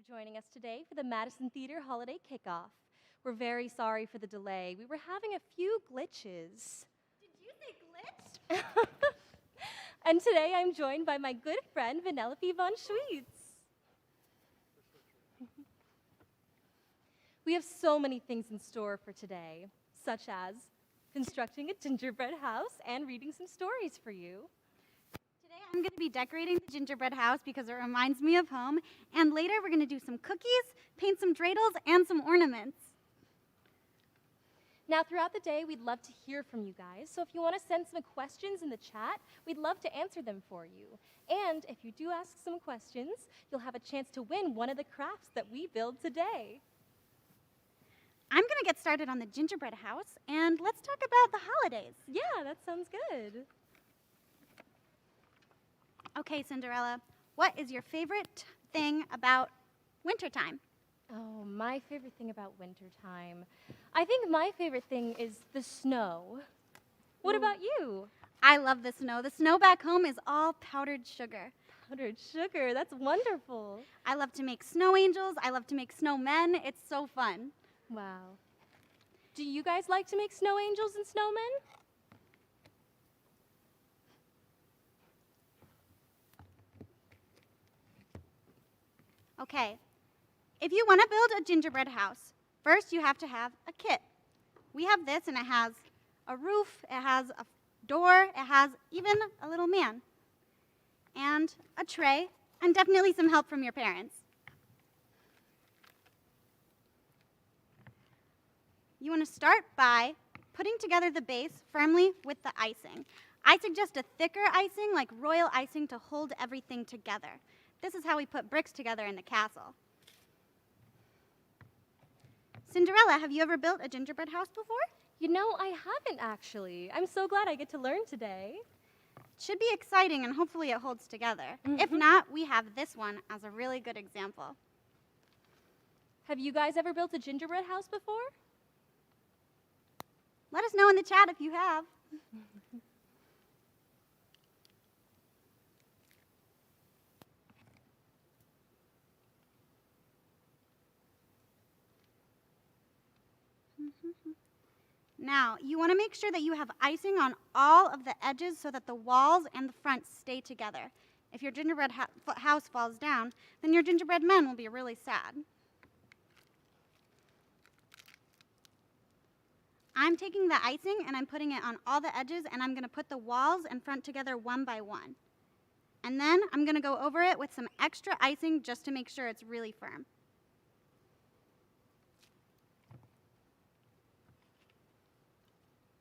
joining us today for the Madison Theater Holiday Kickoff. We're very sorry for the delay. We were having a few glitches. Did you say glitch? And today I'm joined by my good friend, Venelope von Schweetz. We have so many things in store for today, such as constructing a gingerbread house and reading some stories for you. Today I'm going to be decorating the gingerbread house because it reminds me of home. And later we're going to do some cookies, paint some dreidels, and some ornaments. Now, throughout the day, we'd love to hear from you guys. So if you want to send some questions in the chat, we'd love to answer them for you. And if you do ask some questions, you'll have a chance to win one of the crafts that we build today. I'm going to get started on the gingerbread house, and let's talk about the holidays. Yeah, that sounds good. Okay, Cinderella, what is your favorite thing about wintertime? Oh, my favorite thing about wintertime. I think my favorite thing is the snow. What about you? I love the snow. The snow back home is all powdered sugar. Powdered sugar, that's wonderful. I love to make snow angels. I love to make snowmen. It's so fun. Wow. Do you guys like to make snow angels and snowmen? Okay, if you want to build a gingerbread house, first you have to have a kit. We have this, and it has a roof, it has a door, it has even a little man, and a tray, and definitely some help from your parents. You want to start by putting together the base firmly with the icing. I suggest a thicker icing, like royal icing, to hold everything together. This is how we put bricks together in the castle. Cinderella, have you ever built a gingerbread house before? You know, I haven't actually. I'm so glad I get to learn today. It should be exciting, and hopefully it holds together. If not, we have this one as a really good example. Have you guys ever built a gingerbread house before? Let us know in the chat if you have. Now, you want to make sure that you have icing on all of the edges so that the walls and the front stay together. If your gingerbread house falls down, then your gingerbread men will be really sad. I'm taking the icing and I'm putting it on all the edges, and I'm going to put the walls and front together one by one. And then I'm going to go over it with some extra icing just to make sure it's really firm.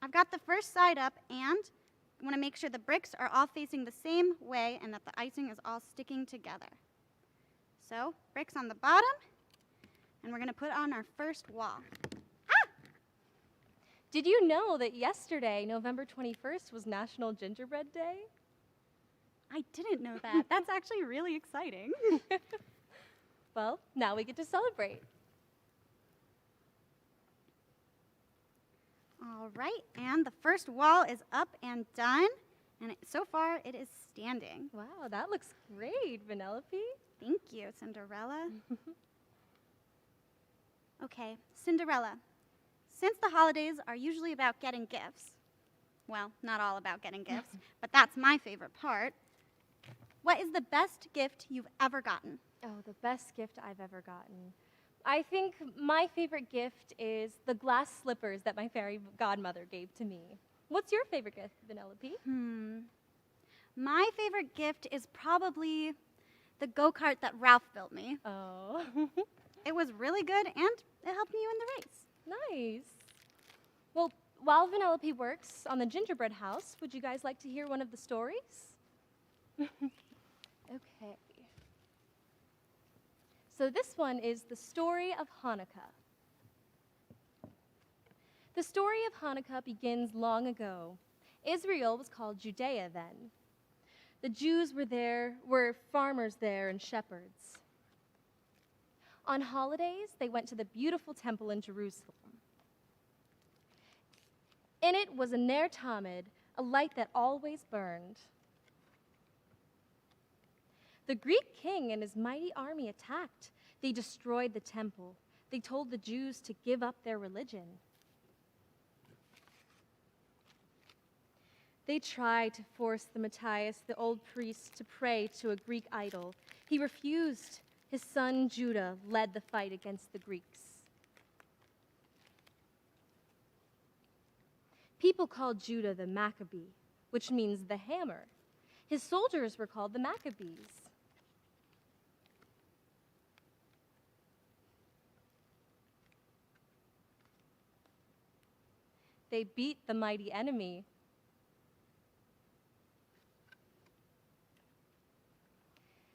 I've got the first side up, and I want to make sure the bricks are all facing the same way and that the icing is all sticking together. So, bricks on the bottom, and we're going to put on our first wall. Did you know that yesterday, November 21st, was National Gingerbread Day? I didn't know that. That's actually really exciting. Well, now we get to celebrate. All right, and the first wall is up and done, and so far it is standing. Wow, that looks great, Venelope. Thank you, Cinderella. Okay, Cinderella, since the holidays are usually about getting gifts, well, not all about getting gifts, but that's my favorite part, what is the best gift you've ever gotten? Oh, the best gift I've ever gotten. I think my favorite gift is the glass slippers that my fairy godmother gave to me. What's your favorite gift, Venelope? My favorite gift is probably the go-kart that Ralph built me. Oh. It was really good, and it helped me win the race. Nice. Well, while Venelope works on the gingerbread house, would you guys like to hear one of the stories? Okay. So this one is the story of Hanukkah. The story of Hanukkah begins long ago. Israel was called Judea then. The Jews were farmers there and shepherds. On holidays, they went to the beautiful temple in Jerusalem. In it was a ner tamid, a light that always burned. The Greek king and his mighty army attacked. They destroyed the temple. They told the Jews to give up their religion. They tried to force the Matthias, the old priest, to pray to a Greek idol. He refused. His son Judah led the fight against the Greeks. People called Judah the Maccabee, which means the hammer. His soldiers were called the Maccabees. They beat the mighty enemy.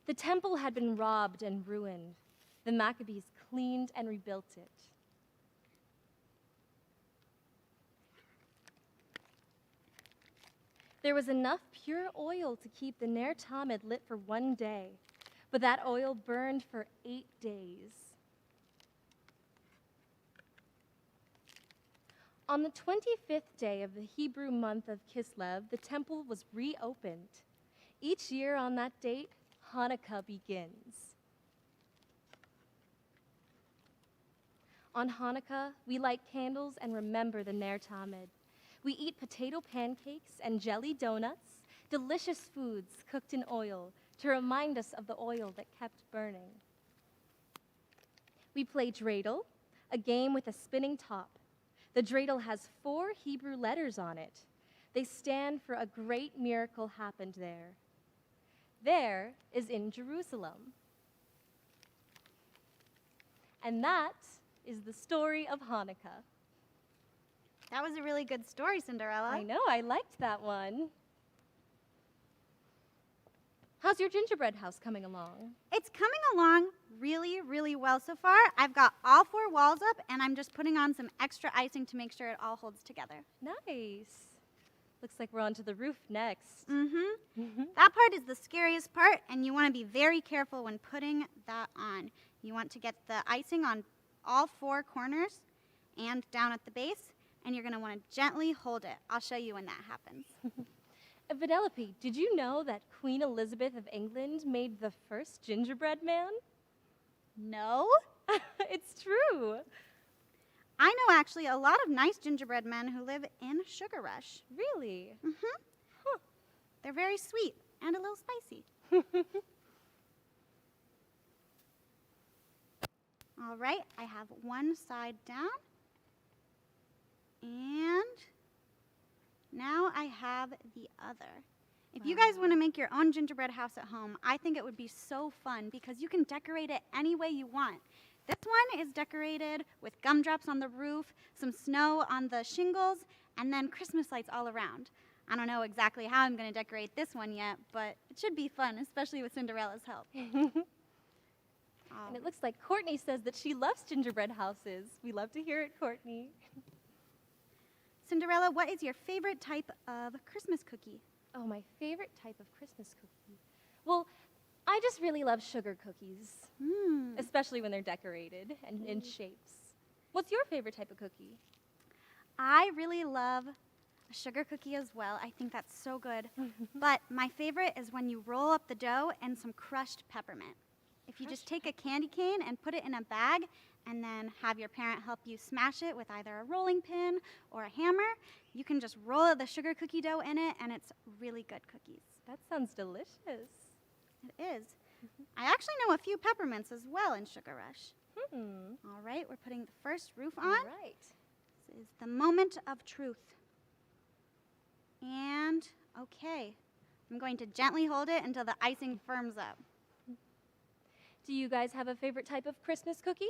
The temple had been robbed and ruined. The Maccabees cleaned and rebuilt it. There was enough pure oil to keep the Ner Tamid lit for 1 day, but that oil burned for 8 days. On the 25th day of the Hebrew month of Kislev, the temple was reopened. Each year on that date, Hanukkah begins. On Hanukkah, we light candles and remember the Ner Tamid. We eat potato pancakes and jelly donuts, delicious foods cooked in oil to remind us of the oil that kept burning. We play dreidel, a game with a spinning top. The dreidel has 4 Hebrew letters on it. They stand for a great miracle happened there. There is in Jerusalem. And that is the story of Hanukkah. That was a really good story, Cinderella. I know, I liked that one. How's your gingerbread house coming along? It's coming along really, really well so far. I've got all 4 walls up, and I'm just putting on some extra icing to make sure it all holds together. Nice. Looks like we're on to the roof next. That part is the scariest part, and you want to be very careful when putting that on. You want to get the icing on all 4 corners and down at the base, and you're going to want to gently hold it. I'll show you when that happens. Venelope, did you know that Queen Elizabeth of England made the first gingerbread man? No? It's true. I know actually a lot of nice gingerbread men who live in Sugar Rush. Really? Huh. They're very sweet and a little spicy. All right, I have one side down. And now I have the other. If you guys want to make your own gingerbread house at home, I think it would be so fun because you can decorate it any way you want. This one is decorated with gumdrops on the roof, some snow on the shingles, and then Christmas lights all around. I don't know exactly how I'm going to decorate this one yet, but it should be fun, especially with Cinderella's help. And it looks like Courtney says that she loves gingerbread houses. We love to hear it, Courtney. Cinderella, what is your favorite type of Christmas cookie? Oh, my favorite type of Christmas cookie. Well, I just really love sugar cookies, especially when they're decorated and in shapes. What's your favorite type of cookie? I really love a sugar cookie as well. I think that's so good. But my favorite is when you roll up the dough and some crushed peppermint. If you just take a candy cane and put it in a bag and then have your parent help you smash it with either a rolling pin or a hammer, you can just roll the sugar cookie dough in it, and it's really good cookies. That sounds delicious. It is. I actually know a few peppermints as well in Sugar Rush. All right, we're putting the first roof on. All right. This is the moment of truth. And, okay, I'm going to gently hold it until the icing firms up. Do you guys have a favorite type of Christmas cookie?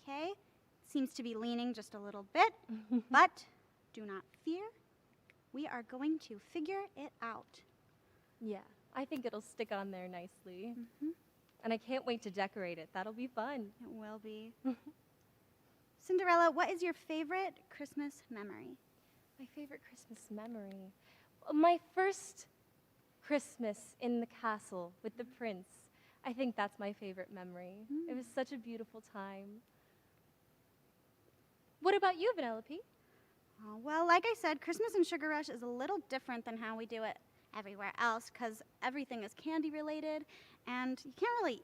Okay, seems to be leaning just a little bit, but do not fear. We are going to figure it out. Yeah, I think it'll stick on there nicely. And I can't wait to decorate it. That'll be fun. It will be. Cinderella, what is your favorite Christmas memory? My favorite Christmas memory? My first Christmas in the castle with the prince. I think that's my favorite memory. It was such a beautiful time. What about you, Venelope? Well, like I said, Christmas in Sugar Rush is a little different than how we do it everywhere else because everything is candy related and you can't really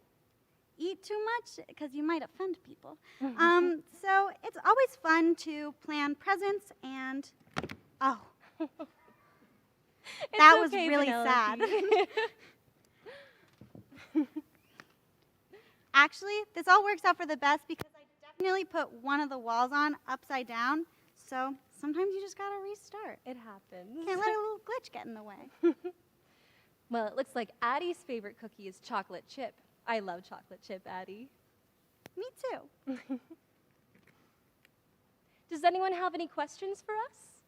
eat too much because you might offend people. So it's always fun to plan presents and, oh, that was okay, really Venelope. sad. Actually, this all works out for the best because I definitely put one of the walls on upside down. So sometimes you just gotta restart. It happens. Can't let a little glitch get in the way. Well, it looks like Addie's favorite cookie is chocolate chip. I love chocolate chip, Addie. Me too. Does anyone have any questions for us?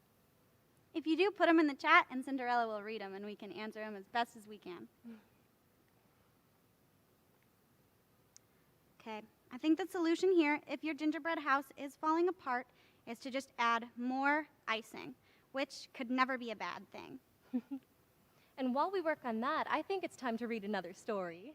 If you do, put them in the chat and Cinderella will read them and we can answer them as best as we can. Okay, I think the solution here, if your gingerbread house is falling apart, is to just add more icing, which could never be a bad thing. And while we work on that, I think it's time to read another story.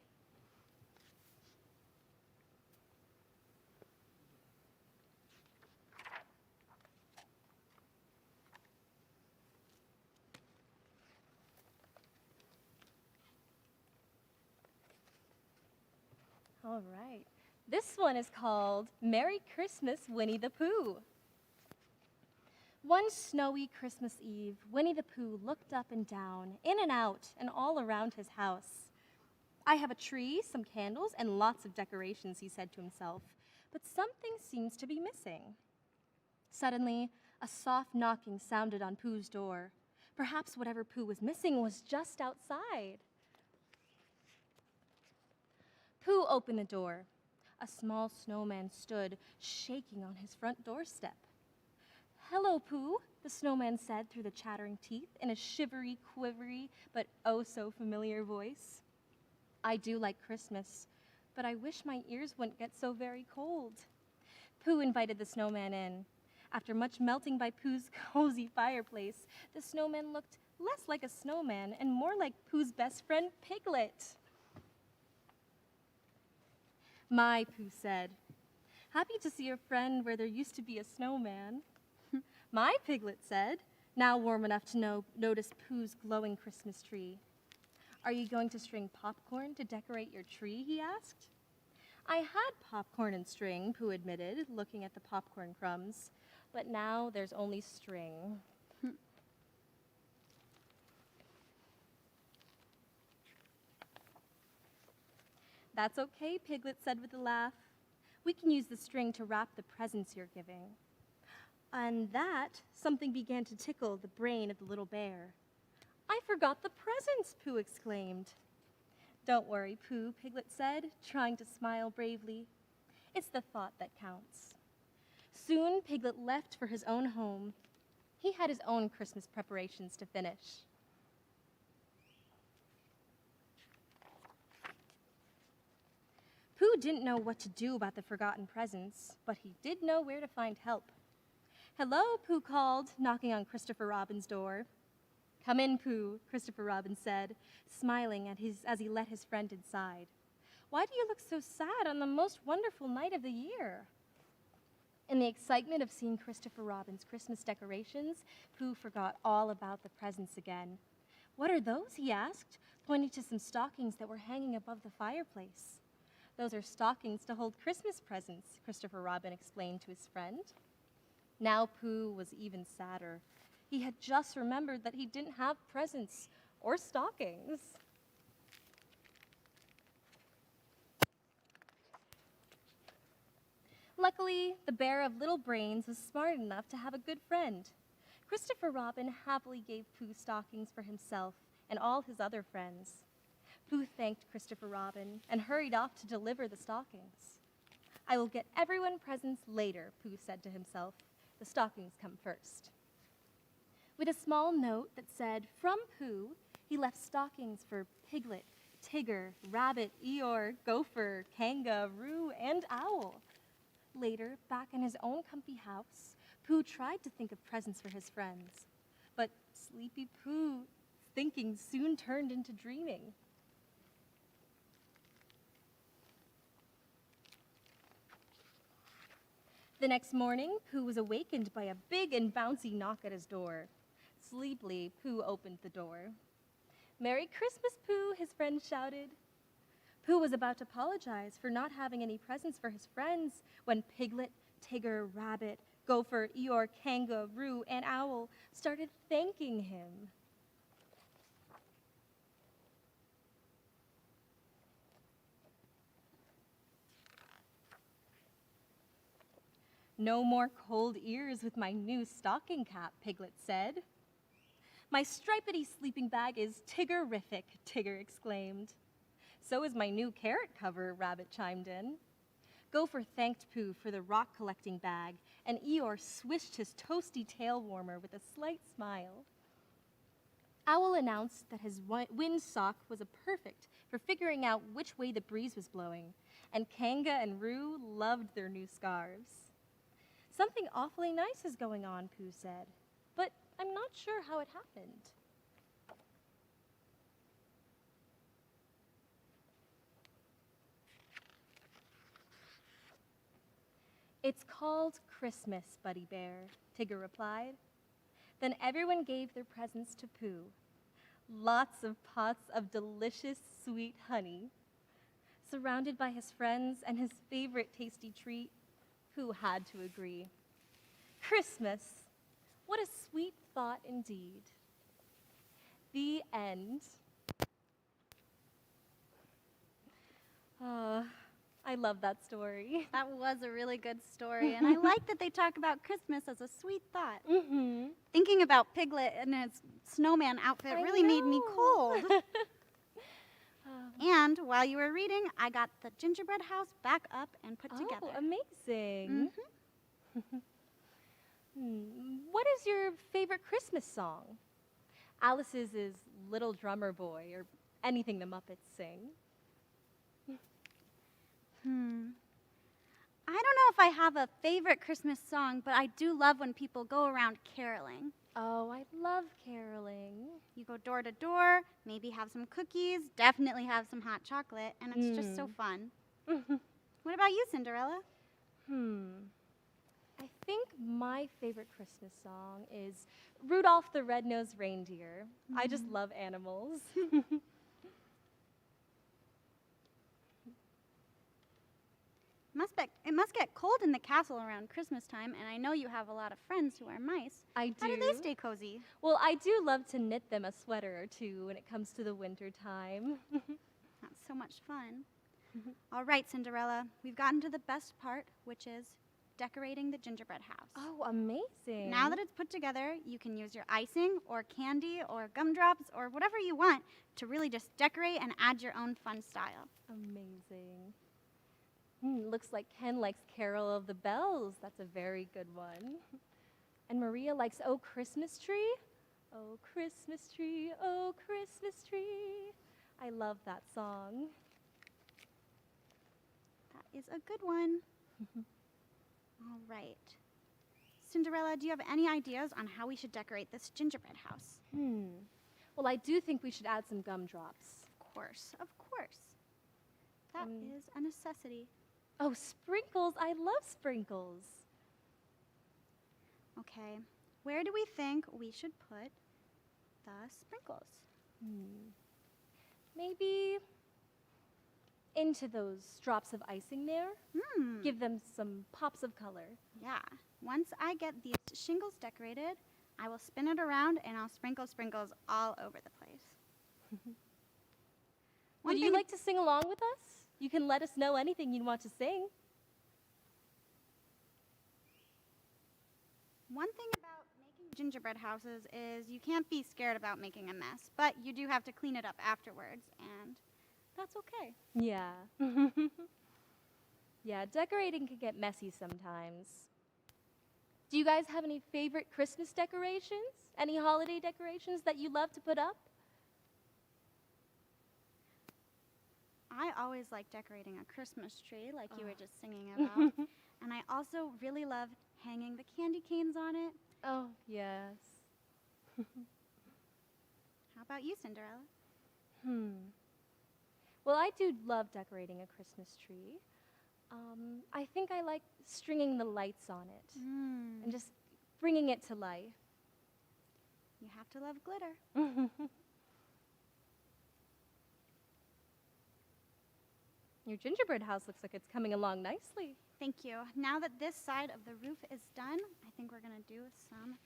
All right. This one is called Merry Christmas, Winnie the Pooh. One snowy Christmas Eve, Winnie the Pooh looked up and down, in and out, and all around his house. I have a tree, some candles, and lots of decorations, he said to himself, but something seems to be missing. Suddenly, a soft knocking sounded on Pooh's door. Perhaps whatever Pooh was missing was just outside. Pooh opened the door. A small snowman stood, shaking on his front doorstep. "Hello, Pooh," the snowman said through the chattering teeth in a shivery, quivery, but oh-so-familiar voice. "I do like Christmas, but I wish my ears wouldn't get so very cold." Pooh invited the snowman in. After much melting by Pooh's cozy fireplace, the snowman looked less like a snowman and more like Pooh's best friend, Piglet. "My," Pooh said, "happy to see a friend where there used to be a snowman." "My," Piglet said, now warm enough to notice Pooh's glowing Christmas tree. "Are you going to string popcorn to decorate your tree?" he asked. "I had popcorn and string," Pooh admitted, looking at the popcorn crumbs, "but now there's only string." "That's okay," Piglet said with a laugh. "We can use the string to wrap the presents you're giving." And that, something began to tickle the brain of the little bear. "I forgot the presents," Pooh exclaimed. "Don't worry, Pooh," Piglet said, trying to smile bravely. "It's the thought that counts." Soon, Piglet left for his own home. He had his own Christmas preparations to finish. Pooh didn't know what to do about the forgotten presents, but he did know where to find help. "Hello," Pooh called, knocking on Christopher Robin's door. "Come in, Pooh," Christopher Robin said, smiling as he let his friend inside. "Why do you look so sad on the most wonderful night of the year?" In the excitement of seeing Christopher Robin's Christmas decorations, Pooh forgot all about the presents again. "What are those?" he asked, pointing to some stockings that were hanging above the fireplace. "Those are stockings to hold Christmas presents," Christopher Robin explained to his friend. Now Pooh was even sadder. He had just remembered that he didn't have presents or stockings. Luckily, the bear of little brains was smart enough to have a good friend. Christopher Robin happily gave Pooh stockings for himself and all his other friends. Pooh thanked Christopher Robin and hurried off to deliver the stockings. "I will get everyone presents later," Pooh said to himself. "The stockings come first." With a small note that said, "From Pooh," he left stockings for Piglet, Tigger, Rabbit, Eeyore, Gopher, Kangaroo, and Owl. Later, back in his own comfy house, Pooh tried to think of presents for his friends. But Sleepy Pooh's thinking soon turned into dreaming. The next morning, Pooh was awakened by a big and bouncy knock at his door. Sleepily, Pooh opened the door. "Merry Christmas, Pooh," his friend shouted. Pooh was about to apologize for not having any presents for his friends when Piglet, Tigger, Rabbit, Gopher, Eeyore, Kangaroo, and Owl started thanking him. "No more cold ears with my new stocking cap," Piglet said. "My stripedy sleeping bag is Tiggerific," Tigger exclaimed. "So is my new carrot cover," Rabbit chimed in. Gopher thanked Pooh for the rock-collecting bag, and Eeyore swished his toasty tail warmer with a slight smile. Owl announced that his wind sock was perfect for figuring out which way the breeze was blowing, and Kanga and Roo loved their new scarves. "Something awfully nice is going on," Pooh said, "but I'm not sure how it happened." "It's called Christmas, Buddy Bear," Tigger replied. Then everyone gave their presents to Pooh. Lots of pots of delicious sweet honey. Surrounded by his friends and his favorite tasty treat, Pooh had to agree. Christmas! What a sweet thought indeed. The end. I love that story. That was a really good story, and I like that they talk about Christmas as a sweet thought. Mm-hmm. Thinking about Piglet and his snowman outfit really made me cold. And while you were reading, I got the gingerbread house back up and put together. Oh, amazing. What is your favorite Christmas song? Alice's is Little Drummer Boy, or anything the Muppets sing. I don't know if I have a favorite Christmas song, but I do love when people go around caroling. Oh, I love caroling. You go door to door, maybe have some cookies, definitely have some hot chocolate, and it's just so fun. What about you, Cinderella? I think my favorite Christmas song is Rudolph the Red-Nosed Reindeer. I just love animals. It must get cold in the castle around Christmas time, and I know you have a lot of friends who are mice. I do. How do they stay cozy? Well, I do love to knit them a sweater or two when it comes to the winter time. That's so much fun. All right, Cinderella, we've gotten to the best part, which is decorating the gingerbread house. Oh, amazing. Now that it's put together, you can use your icing or candy or gumdrops or whatever you want to really just decorate and add your own fun style. Amazing. Looks like Ken likes Carol of the Bells. That's a very good one. And Maria likes Oh Christmas Tree. Oh Christmas tree, oh Christmas tree. I love that song. That is a good one. All right. Cinderella, do you have any ideas on how we should decorate this gingerbread house? Well, I do think we should add some gumdrops. Of course, of course. That is a necessity. Oh, sprinkles. I love sprinkles. Okay, where do we think we should put the sprinkles? Maybe into those drops of icing there. Give them some pops of color. Yeah. Once I get these shingles decorated, I will spin it around and I'll sprinkle sprinkles all over the place. Would you like to sing along with us? You can let us know anything you'd want to sing. One thing about making gingerbread houses is you can't be scared about making a mess, but you do have to clean it up afterwards, and that's okay. Yeah. Yeah, decorating can get messy sometimes. Do you guys have any favorite Christmas decorations? Any holiday decorations that you love to put up? I always like decorating a Christmas tree, like you were just singing about. And I also really love hanging the candy canes on it. Oh, yes. How about you, Cinderella? Well, I do love decorating a Christmas tree. I think I like stringing the lights on it and Mm. just bringing it to life. You have to love glitter. Your gingerbread house looks like it's coming along nicely. Thank you. Now that this side of the roof is done, I think we're going to do some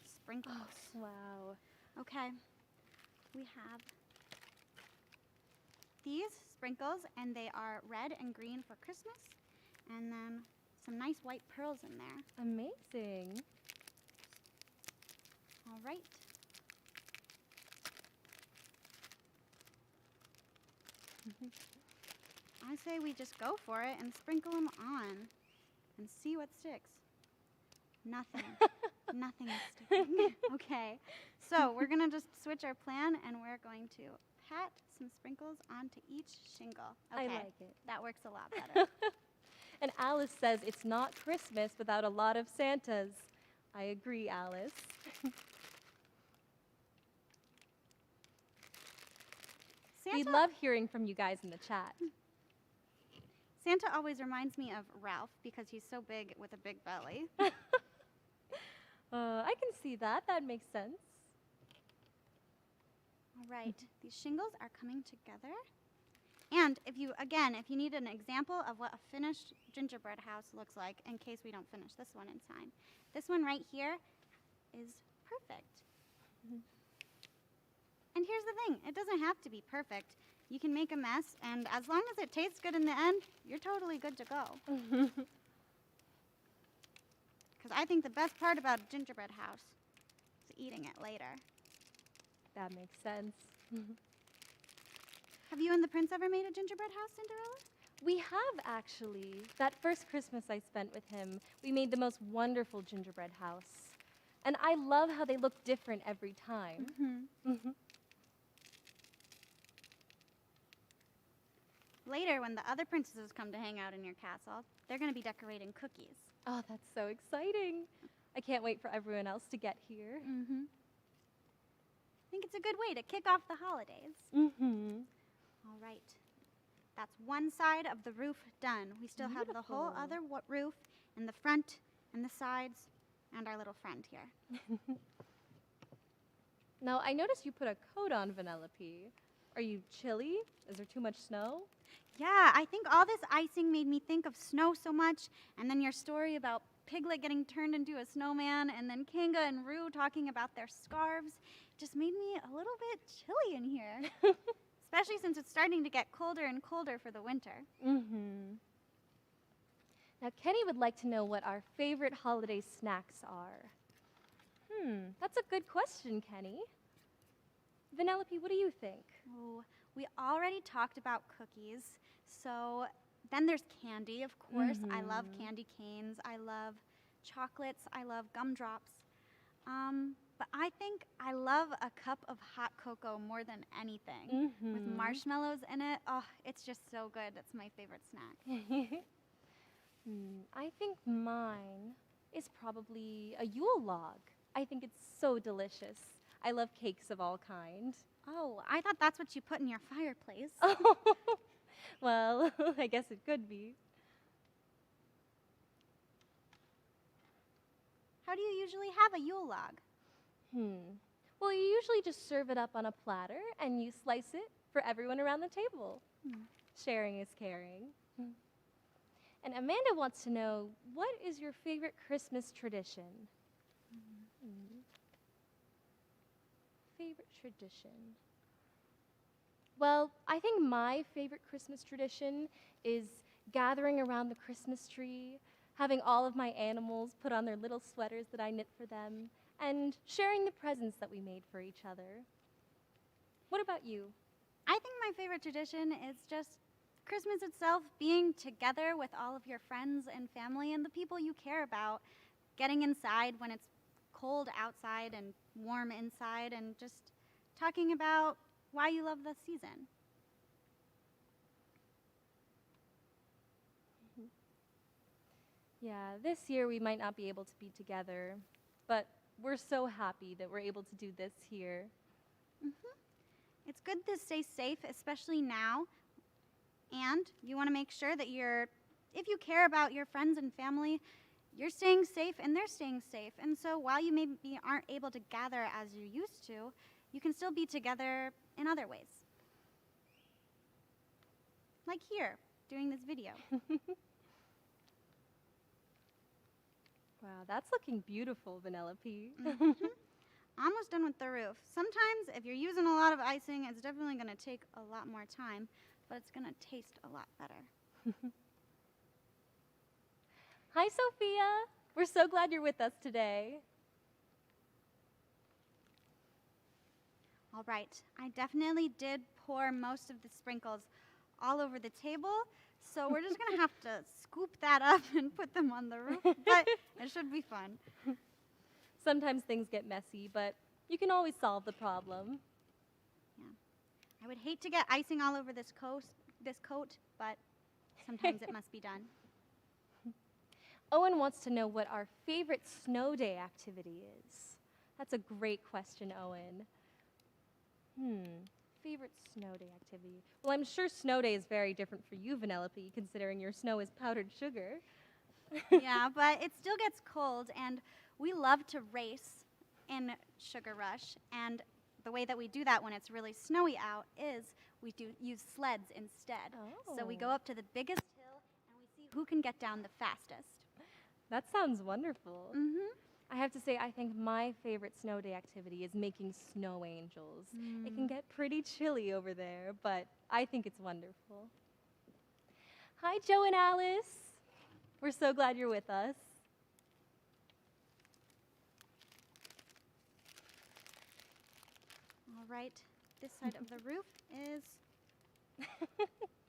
sprinkles. Wow. Okay. We have these sprinkles, and they are red and green for Christmas, and then some nice white pearls in there. Amazing. All right. I say we just go for it and sprinkle them on and see what sticks. Nothing. Nothing is sticking. Okay. So we're going to just switch our plan, and we're going to pat some sprinkles onto each shingle. Okay. I like it. That works a lot better. And Alice says it's not Christmas without a lot of Santas. I agree, Alice. We love hearing from you guys in the chat. Santa always reminds me of Ralph because he's so big with a big belly. I can see that. That makes sense. All right, these shingles are coming together. And if you need an example of what a finished gingerbread house looks like, in case we don't finish this one in time, this one right here is perfect. And here's the thing, it doesn't have to be perfect. You can make a mess, and as long as it tastes good in the end, you're totally good to go. Because I think the best part about a gingerbread house is eating it later. That makes sense. Have you and the prince ever made a gingerbread house, Cinderella? We have, actually. That first Christmas I spent with him, we made the most wonderful gingerbread house. And I love how they look different every time. Later, when the other princesses come to hang out in your castle, they're going to be decorating cookies. Oh, that's so exciting. I can't wait for everyone else to get here. I think it's a good way to kick off the holidays. All right. That's one side of the roof done. We still have the whole Beautiful. other roof and the front and the sides and our little friend here. Now, I noticed you put a coat on, Venelope. Are you chilly? Is there too much snow? Yeah, I think all this icing made me think of snow so much, and then your story about Piglet getting turned into a snowman, and then Kanga and Roo talking about their scarves just made me a little bit chilly in here, especially since it's starting to get colder and colder for the winter. Now, Kenny would like to know what our favorite holiday snacks are. That's a good question, Kenny. Venelope, what do you think? Oh, we already talked about cookies, so then there's candy, of course. I love candy canes. I love chocolates. I love gumdrops. But I think I love a cup of hot cocoa more than anything, with marshmallows in it. Oh, it's just so good. It's my favorite snack. I think mine is probably a Yule log. I think it's so delicious. I love cakes of all kinds. Oh, I thought that's what you put in your fireplace. Oh, well, I guess it could be. How do you usually have a Yule log? Well, you usually just serve it up on a platter and you slice it for everyone around the table. Sharing is caring. And Amanda wants to know, what is your favorite Christmas tradition? Favorite tradition? Well, I think my favorite Christmas tradition is gathering around the Christmas tree, having all of my animals put on their little sweaters that I knit for them, and sharing the presents that we made for each other. What about you? I think my favorite tradition is just Christmas itself, being together with all of your friends and family and the people you care about, getting inside when it's cold outside and warm inside, and just talking about why you love the season. Yeah, this year we might not be able to be together, but we're so happy that we're able to do this here. It's good to stay safe, especially now, and you want to make sure that you're if you care about your friends and family, you're staying safe and they're staying safe. And so while you maybe aren't able to gather as you used to, you can still be together in other ways. Like here, doing this video. Wow, that's looking beautiful, Venelope. Almost done with the roof. Sometimes, if you're using a lot of icing, it's definitely going to take a lot more time, but it's going to taste a lot better. Hi, Sophia. We're so glad you're with us today. All right, I definitely did pour most of the sprinkles all over the table, so we're just going to have to scoop that up and put them on the roof, but it should be fun. Sometimes things get messy, but you can always solve the problem. Yeah. I would hate to get icing all over this coat, but sometimes it must be done. Owen wants to know what our favorite snow day activity is. That's a great question, Owen. Favorite snow day activity. Well, I'm sure snow day is very different for you, Venelope, considering your snow is powdered sugar. Yeah, but it still gets cold, and we love to race in Sugar Rush, and the way that we do that when it's really snowy out is we do use sleds instead. So we go up to the biggest hill, and we see who can get down the fastest. That sounds wonderful. Mm-hmm. I have to say, I think my favorite snow day activity is making snow angels. It can get pretty chilly over there, but I think it's wonderful. Hi, Joe and Alice. We're so glad you're with us. All right, this side of the roof is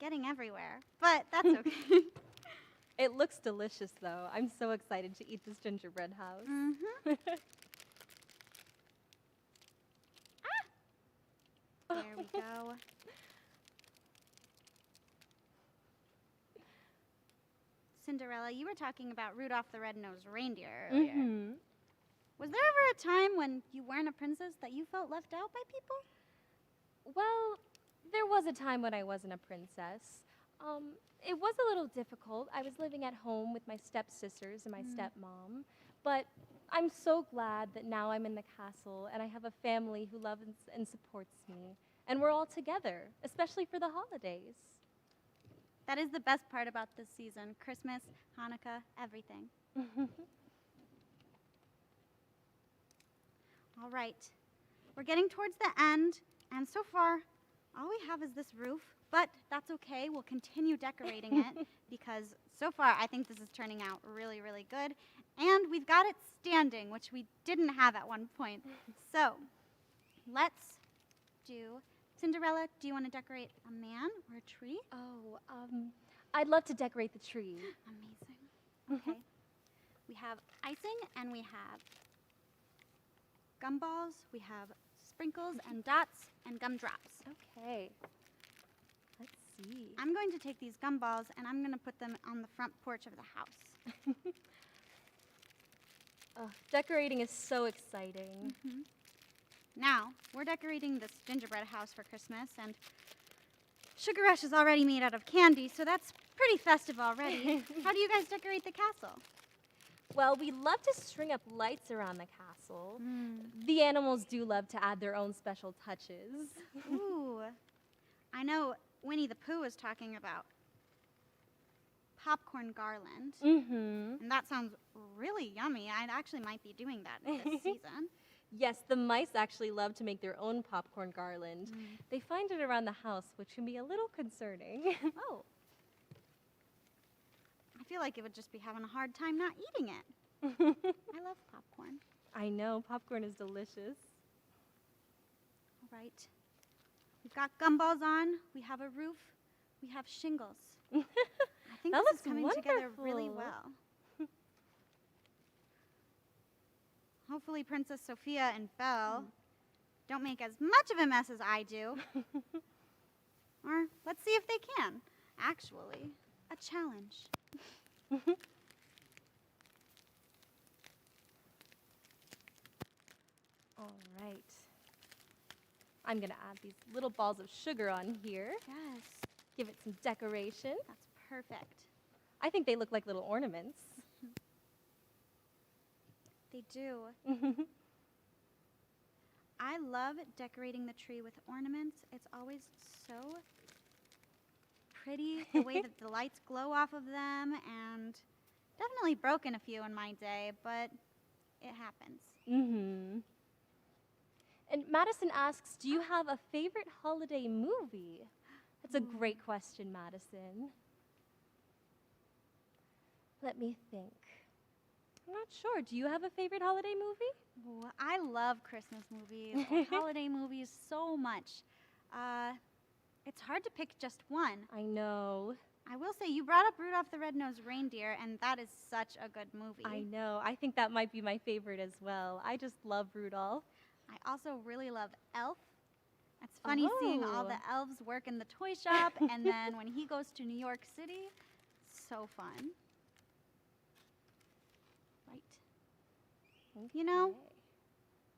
getting everywhere, but that's okay. It looks delicious, though. I'm so excited to eat this gingerbread house. Mm-hmm. There we go. Cinderella, you were talking about Rudolph the Red-Nosed Reindeer earlier. Was there ever a time when you weren't a princess that you felt left out by people? Well, there was a time when I wasn't a princess. It was a little difficult. I was living at home with my stepsisters and my stepmom, but I'm so glad that now I'm in the castle and I have a family who loves and supports me, and we're all together, especially for the holidays. That is the best part about this season. Christmas, Hanukkah, everything. All right. We're getting towards the end, and so far, all we have is this roof, but that's okay. We'll continue decorating it because so far I think this is turning out really, really good. And we've got it standing, which we didn't have at one point. So let's do, Cinderella, do you want to decorate a man or a tree? Oh, I'd love to decorate the tree. Amazing. Okay. We have icing and we have gumballs, we have sprinkles and dots and gumdrops. Okay. Let's see. I'm going to take these gumballs and I'm going to put them on the front porch of the house. Oh, decorating is so exciting. Now, we're decorating this gingerbread house for Christmas, and Sugar Rush is already made out of candy, so that's pretty festive already. How do you guys decorate the castle? Well, we love to string up lights around the castle. The animals do love to add their own special touches. Ooh. I know Winnie the Pooh was talking about popcorn garland. And that sounds really yummy. I actually might be doing that this season. Yes, the mice actually love to make their own popcorn garland. They find it around the house, which can be a little concerning. Oh. I feel like it would just be having a hard time not eating it. I love popcorn. I know, popcorn is delicious. All right. We've got gumballs on. We have a roof. We have shingles. I think That this looks is coming together really wonderful. well. Hopefully Princess Sophia and Belle don't make as much of a mess as I do. Or let's see if they can. Actually, a challenge. All right. I'm going to add these little balls of sugar on here. Yes, Give it some decoration. that's perfect. I think they look like little ornaments. They do. I love decorating the tree with ornaments. It's always so pretty, the way that the lights glow off of them, and definitely broken a few in my day, but it happens. Mm-hmm. And Madison asks, do you have a favorite holiday movie? That's a great question, Madison. Let me think. I'm not sure. Do you have a favorite holiday movie? Ooh, I love Christmas movies and holiday movies so much. It's hard to pick just one. I know. I will say, you brought up Rudolph the Red-Nosed Reindeer, and that is such a good movie. I know. I think that might be my favorite as well. I just love Rudolph. I also really love Elf. It's funny seeing all the elves work in the toy shop, and then when he goes to New York City, so fun. Right. Okay. You know,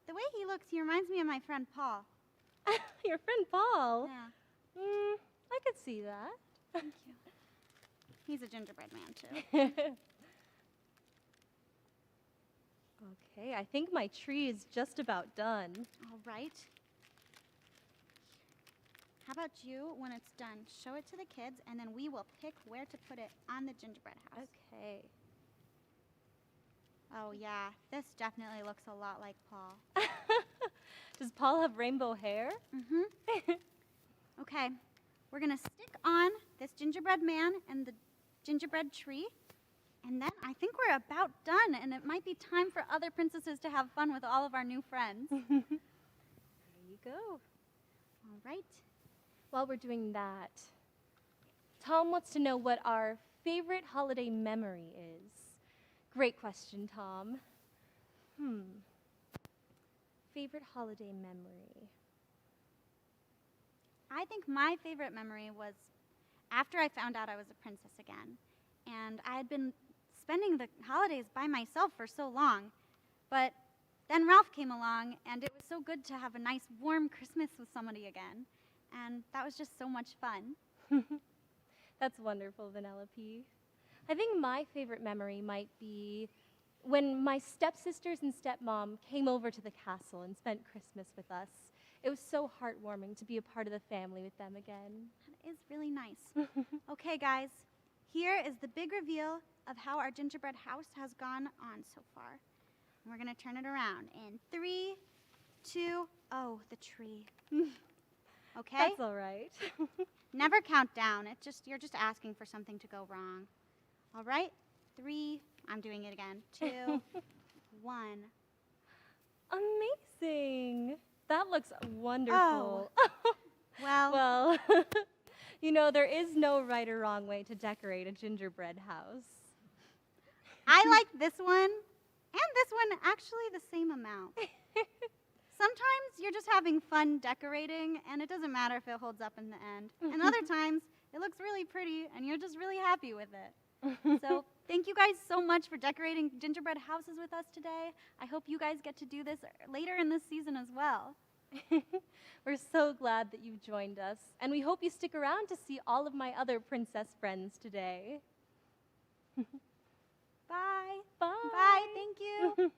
the way he looks, he reminds me of my friend Paul. Your friend Paul? Yeah. I could see that. Thank you. He's a gingerbread man, too. Okay, I think my tree is just about done. All right. How about you, when it's done, show it to the kids, and then we will pick where to put it on the gingerbread house. Okay. Oh, yeah. This definitely looks a lot like Paul. Does Paul have rainbow hair? Mm-hmm. Okay. We're going to stick on this gingerbread man and the gingerbread tree. And then I think we're about done, and it might be time for other princesses to have fun with all of our new friends. There you go. All right. While we're doing that, Tom wants to know what our favorite holiday memory is. Great question, Tom. Favorite holiday memory. I think my favorite memory was after I found out I was a princess again. And I had been spending the holidays by myself for so long. But then Ralph came along, and it was so good to have a nice, warm Christmas with somebody again. And that was just so much fun. That's wonderful, Venelope. I think my favorite memory might be when my stepsisters and stepmom came over to the castle and spent Christmas with us. It was so heartwarming to be a part of the family with them again. That is really nice. Okay, guys, here is the big reveal of how our gingerbread house has gone on so far. And we're going to turn it around in 3, 2, oh, the tree. Okay? That's all right. Never count down. You're just asking for something to go wrong. All right? 3, I'm doing it again. 2, 1. Amazing. That looks wonderful. Well, Well, you know, there is no right or wrong way to decorate a gingerbread house. I like this one and this one actually the same amount. Sometimes you're just having fun decorating, and it doesn't matter if it holds up in the end. And other times, it looks really pretty, and you're just really happy with it. So thank you guys so much for decorating gingerbread houses with us today. I hope you guys get to do this later in this season as well. We're so glad that you've joined us, and we hope you stick around to see all of my other princess friends today. Bye. Bye. Bye. Thank you.